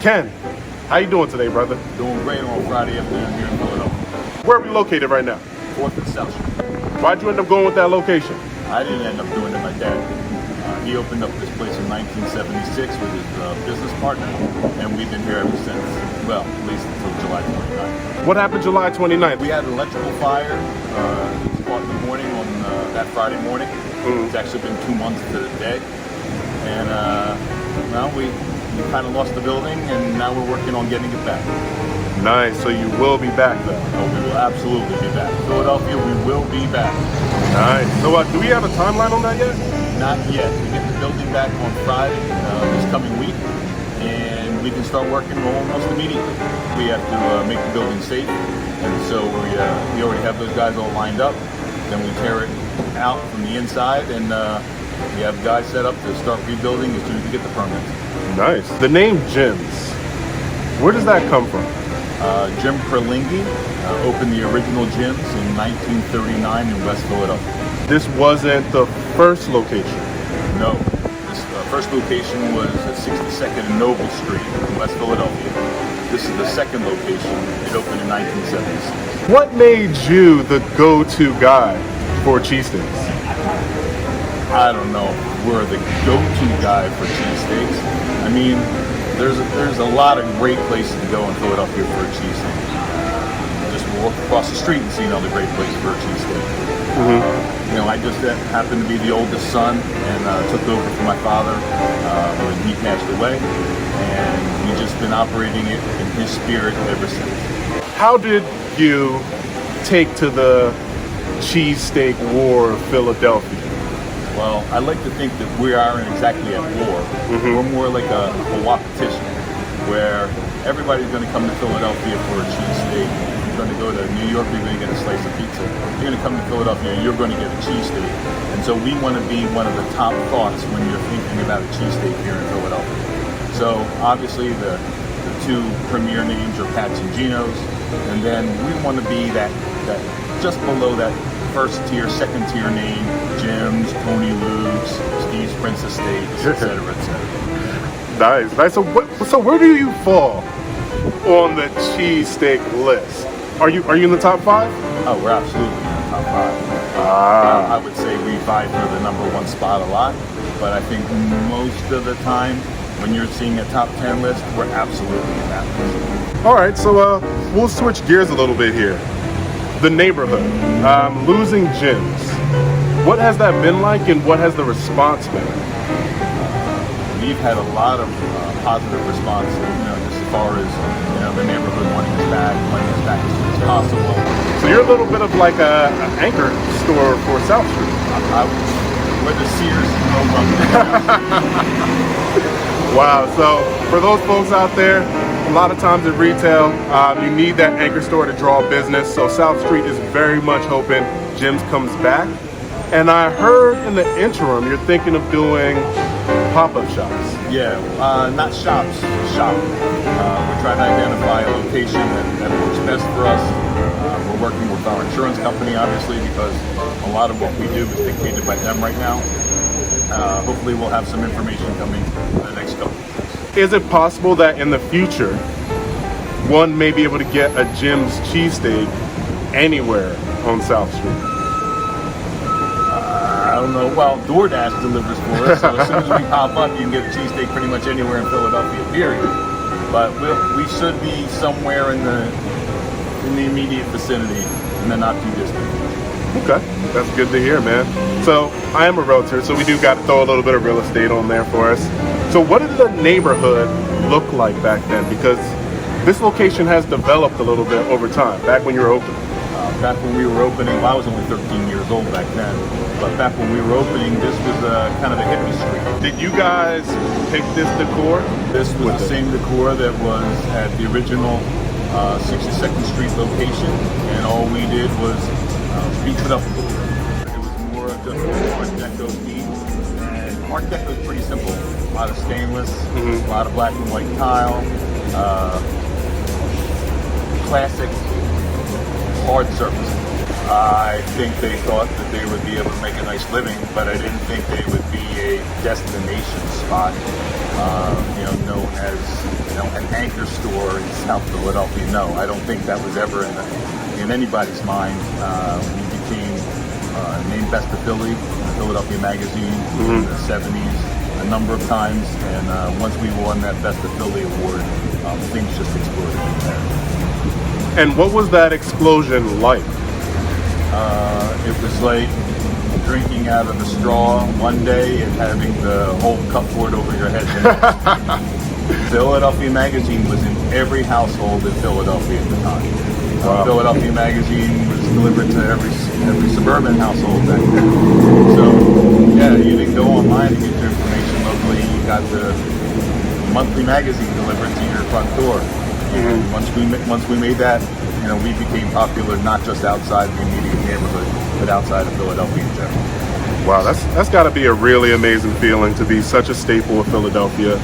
Ken, how you doing today, brother? Doing great on Friday afternoon here in Philadelphia. Where are we located right now? 4th and South Street. Why'd you end up going with that location? I didn't end up doing it, my dad. He opened up this place in 1976 with his business partner, and we've been here ever since. Well, at least until July 29th. What happened July 29th? We had an electrical fire. It caught in the morning on that Friday morning. It's actually been 2 months to the day. And well, we kind of lost the building, and now we're working on getting it back. Nice, so you will be back though. Oh, we will absolutely be back. Philadelphia, we will be back. Nice. So do we have a timeline on that yet? Not yet. We get the building back on Friday, this coming week, and we can start working almost immediately. We have to make the building safe, and so we already have those guys all lined up. Then we tear it out from the inside, and we have guys set up to start rebuilding as soon as we get the permits. Nice. The name Jim's, where does that come from? Jim Perlinghi opened the original Jim's in 1939 in West Philadelphia. This wasn't the first location? No. This first location was at 62nd and Noble Street in West Philadelphia. This is the second location. It opened in 1976. What made you the go-to guy for cheesesteaks? I don't know. We're the go-to guy for cheesesteaks. I mean, there's a lot of great places to go in Philadelphia for a cheesesteak. Just walk across the street and see another great place for a cheesesteak. You know, I just happened to be the oldest son and took over from my father when he passed away, and we've just been operating it in his spirit ever since. How did you take to the cheesesteak war of Philadelphia? Well, I like to think that we aren't exactly at war. We're more like a competition, where everybody's going to come to Philadelphia for a cheesesteak. You're going to go to New York, you're going to get a slice of pizza. You're going to come to Philadelphia, you're going to get a cheesesteak. And so we want to be one of the top thoughts when you're thinking about a cheesesteak here in Philadelphia. So obviously the two premier names are Pat's and Gino's, and then we want to be that just below that first tier, second tier name, Jim's, Tony Luke's, Steve's Princess Steaks, etc., etc. Nice. So where do you fall on the cheesesteak list? Are you in the top 5? Oh, we're absolutely in the top 5. I would say we vie for the #1 spot a lot, but I think most of the time when you're seeing a top 10 list, we're absolutely in that list. All right, so we'll switch gears a little bit here. The neighborhood, losing Jim's. What has that been like, and what has the response been? We've had a lot of positive response, just as far as the neighborhood wanting us back as soon as possible. So you're a little bit of like an anchor store for South Street. We're the Sears Wow. So for those folks out there, a lot of times in retail, you need that anchor store to draw business. So South Street is very much hoping Jim's comes back. And I heard in the interim, you're thinking of doing pop-up shops. Yeah, not shops, shop. We're trying to identify a location that works best for us. We're working with our insurance company, obviously, because a lot of what we do is dictated by them right now. Hopefully we'll have some information coming in the next couple of weeks. Is it possible that in the future, one may be able to get a Jim's cheesesteak anywhere on South Street? I don't know. Well, DoorDash delivers for us, so as soon as we pop up, you can get a cheesesteak pretty much anywhere in Philadelphia, period. But we should be somewhere in the immediate vicinity, in the not too distant future. Okay, that's good to hear, man. So I am a realtor, so we do got to throw a little bit of real estate on there for us. So what did the neighborhood look like back then? Because this location has developed a little bit over time, back when you were opening. Back when we were opening, well, I was only 13 years old back then, but back when we were opening, this was kind of a hippie street. Did you guys pick this decor? This was the same decor that was at the original 62nd Street location, and all we did was beef it up a little bit. It was more of just Art Deco theme, and Art Deco is pretty simple. A lot of stainless, a lot of black and white tile, classic hard surface. I think they thought that they would be able to make a nice living, but I didn't think they would be a destination spot, known as an anchor store in South Philadelphia. No, I don't think that was ever in anybody's mind. We became named Best of Philly in the Philadelphia Magazine in the 70s a number of times, and once we won that Best of Philly award, things just exploded from there. And what was that explosion like? It was like drinking out of a straw one day and having the whole cupboard over your head the next. Philadelphia Magazine was in every household in Philadelphia at the time. Wow. Philadelphia Magazine was delivered to every suburban household back then. So, yeah, you didn't go online to get your information locally. You got the monthly magazine delivered to your front door. And once we made that, we became popular not just outside the immediate neighborhood, but outside of Philadelphia in general. Wow, that's got to be a really amazing feeling to be such a staple of Philadelphia,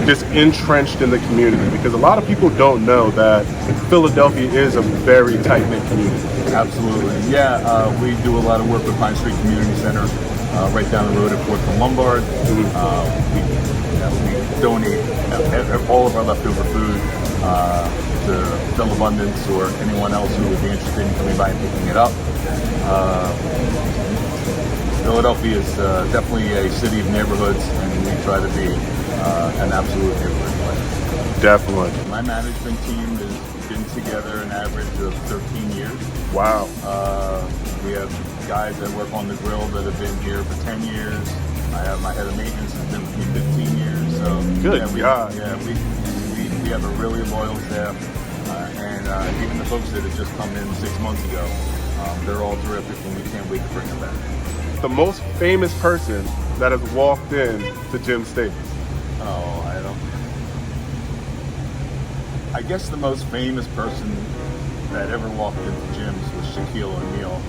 just entrenched in the community, because a lot of people don't know that Philadelphia is a very tight-knit community. Absolutely. Yeah, we do a lot of work with Pine Street Community Center, right down the road at 4th and Lombard. We donate all of our leftover food to Phil Abundance or anyone else who would be interested in coming by and picking it up. Philadelphia is definitely a city of neighborhoods, and we try to be an absolute neighborhood place. Definitely. My management team has been together an average of 13 years. Wow. We have guys that work on the grill that have been here for 10 years. I have my head of maintenance has been with me 15 years. So Good we God. have a really loyal staff, and even the folks that have just come in 6 months ago, they're all terrific, and we can't wait to bring them back. The most famous person that has walked in to Cheesesteaks. Oh, I guess the most famous person that ever walked into Jim's was Shaquille O'Neal.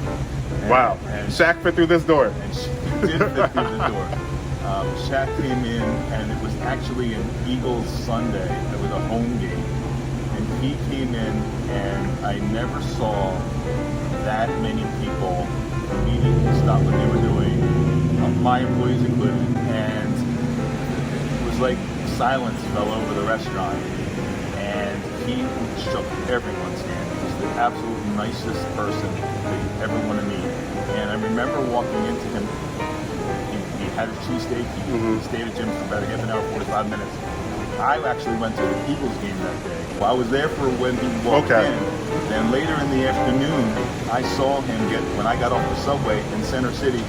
Wow. And Shaq fit through this door. And she did fit through the door. Shaq came in, and it was actually an Eagles Sunday. It was a home game. And he came in, and I never saw that many people immediately stop what they were doing, my employees included. And it was like silence fell over the restaurant. And he shook everyone's hand. He was the absolute nicest person that you ever want to meet. And I remember walking into him. He had his cheesesteak. He stayed at Jim's for about a half an hour, 45 minutes. I actually went to the Eagles game that day. Well, I was there for when he walked in. Then later in the afternoon, I saw him when I got off the subway in Center City,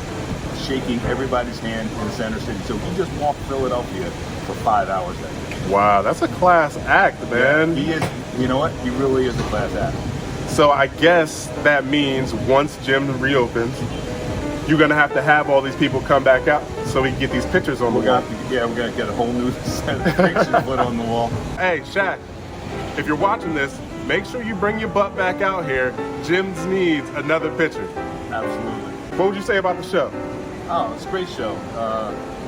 shaking everybody's hand in Center City. So he just walked Philadelphia for 5 hours that day. Wow, that's a class act, man. Yeah, he is. You know what? He really is a class act. So I guess that means once Jim reopens, you're gonna have all these people come back out so we can get these pictures on the wall. We're gonna get a whole new set of pictures put on the wall. Hey, Shaq, if you're watching this, make sure you bring your butt back out here. Jim's needs another picture. Absolutely. What would you say about the show? Oh, it's a great show.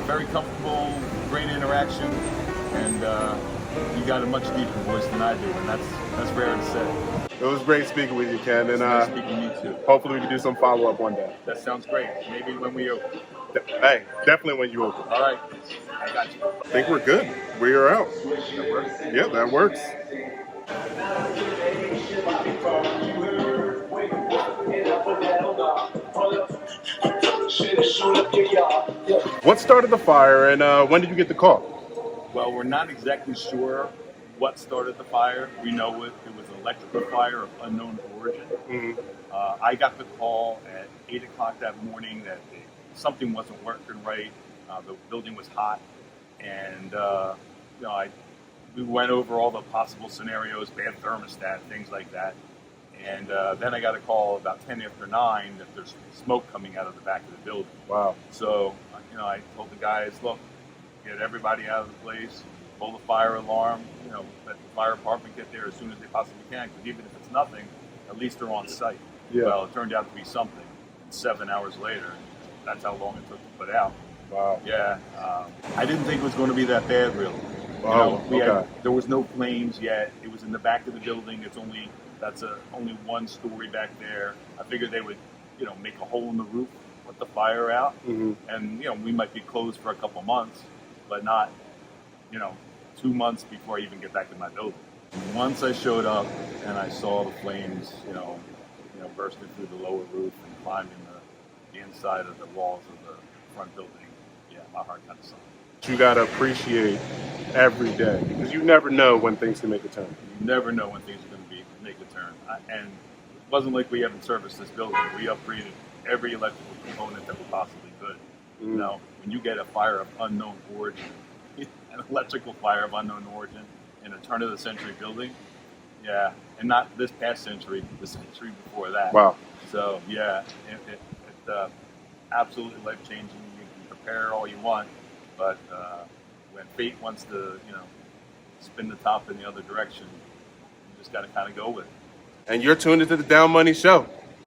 Very comfortable, great interaction, and you got a much deeper voice than I do, and that's rare to say. It was great speaking with you, Ken, and Nice speaking to you too. hopefully we can do some follow-up one day. That sounds great. Maybe when we open. Hey, definitely when you open. All right, I got you. I think we're good. We are out. That works. Yeah, that works. What started the fire, and when did you get the call? Well, we're not exactly sure what started the fire. We know it was an electrical fire of unknown origin. I got the call at 8 o'clock that morning that something wasn't working right. The building was hot, and we went over all the possible scenarios, bad thermostat, things like that. And then I got a call about 10 after 9 that there's smoke coming out of the back of the building. Wow. So, I told the guys, look, get everybody out of the place, pull the fire alarm, let the fire department get there as soon as they possibly can, because even if it's nothing, at least they're on site. Yeah. Well, it turned out to be something. 7 hours later, that's how long it took to put out. Wow. Yeah. I didn't think it was going to be that bad, really. Wow. There was no flames yet. It was in the back of the building. That's only one story back there. I figured they would, make a hole in the roof, put the fire out, and we might be closed for a couple months, but not, 2 months before I even get back to my building. Once I showed up and I saw the flames, bursting through the lower roof and climbing the inside of the walls of the front building, yeah, my heart kind of sunk. You gotta appreciate every day because you never know when things can make a turn. You never know when things are going to make a turn. And it wasn't like we haven't serviced this building. We upgraded every electrical component that we possibly could. When you get a fire of unknown origin, an electrical fire of unknown origin in a turn of the century building, yeah, and not this past century, the century before that. Wow. So yeah, it's absolutely life changing. You can prepare all you want, but when fate wants to, spin the top in the other direction, you just got to kind of go with it. And you're tuned into the Down Money Show.